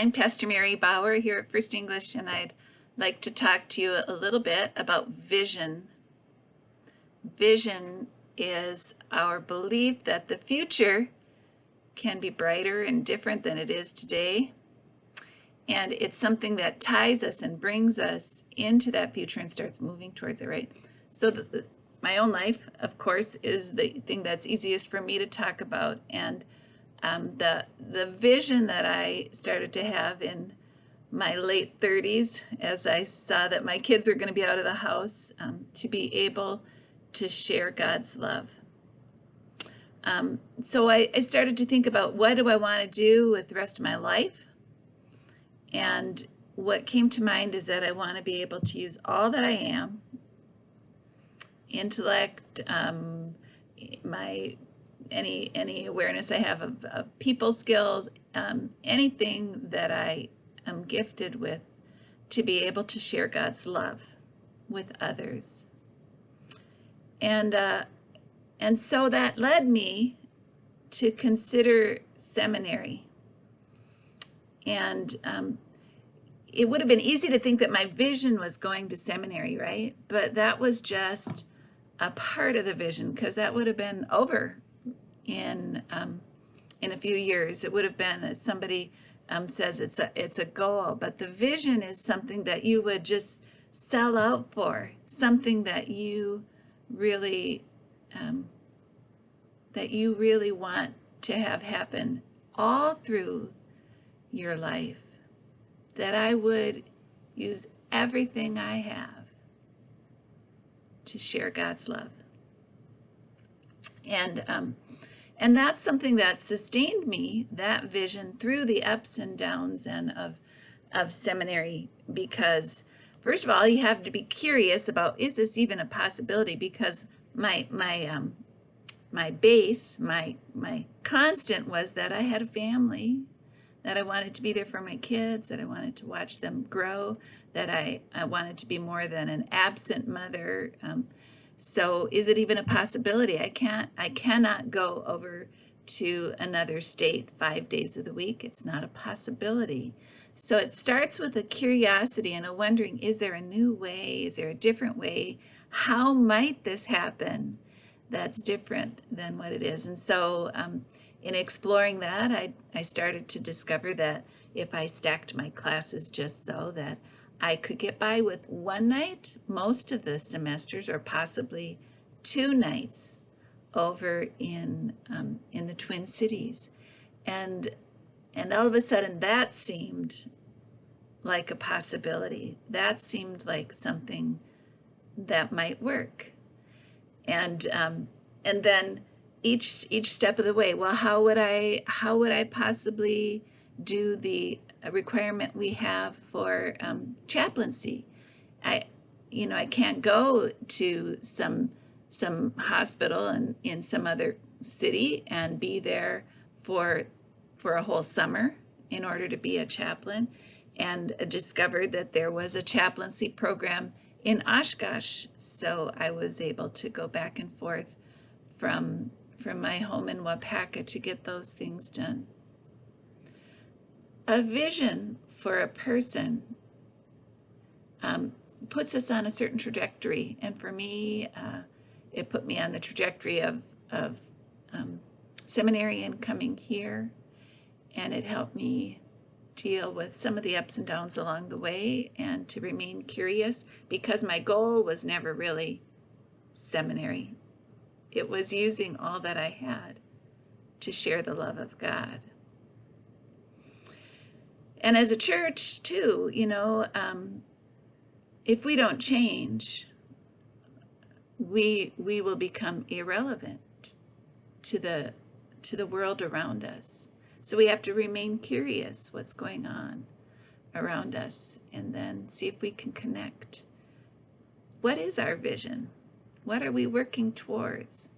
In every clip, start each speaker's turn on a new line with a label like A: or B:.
A: I'm Pastor Mary Bauer here at First English, and I'd like to talk to you a little bit about vision. Vision is our belief that the future can be brighter and different than it is today. And it's something that ties us and brings us into that future and starts moving towards it, right? So my own life, of course, is the thing that's easiest for me to talk about. And the vision that I started to have in my late 30s, as I saw that my kids were going to be out of the house, to be able to share God's love. So I started to think about, what do I want to do with the rest of my life? And what came to mind is that I want to be able to use all that I am, intellect, any awareness I have of people skills, anything that I am gifted with, to be able to share God's love with others. And so that led me to consider seminary. And it would have been easy to think that my vision was going to seminary, right? But that was just a part of the vision, because that would have been over in a few years. It would have been, as somebody says, it's a goal. But the vision is something that you would just sell out for, something that you really want to have happen all through your life. That I would use everything I have to share God's love. And that's something that sustained me, that vision, through the ups and downs and of seminary. Because first of all, you have to be curious about, is this even a possibility? Because my base, my constant was that I had a family, that I wanted to be there for my kids, that I wanted to watch them grow, that I wanted to be more than an absent mother. So is it even a possibility? I cannot go over to another state 5 days of the week. It's not a possibility. So it starts with a curiosity and a wondering, is there a new way? Is there a different way? How might this happen that's different than what it is? And so in exploring that, I started to discover that if I stacked my classes just so that I could get by with one night most of the semesters, or possibly 2 nights over in the Twin Cities. And all of a sudden that seemed like a possibility. That seemed like something that might work. And then each step of the way, well, how would I possibly do the requirement we have for chaplaincy? I can't go to some hospital in some other city and be there for a whole summer in order to be a chaplain. And discovered that there was a chaplaincy program in Oshkosh, so I was able to go back and forth from my home in Wapaka to get those things done. A vision for a person puts us on a certain trajectory, and for me, it put me on the trajectory of seminary and coming here, and it helped me deal with some of the ups and downs along the way, and to remain curious, because my goal was never really seminary. It was using all that I had to share the love of God. And as a church too, if we don't change, we will become irrelevant to the world around us. So we have to remain curious what's going on around us, and then see if we can connect. What is our vision? What are we working towards?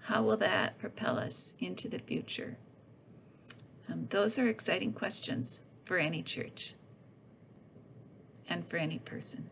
A: How will that propel us into the future? Those are exciting questions for any church and for any person.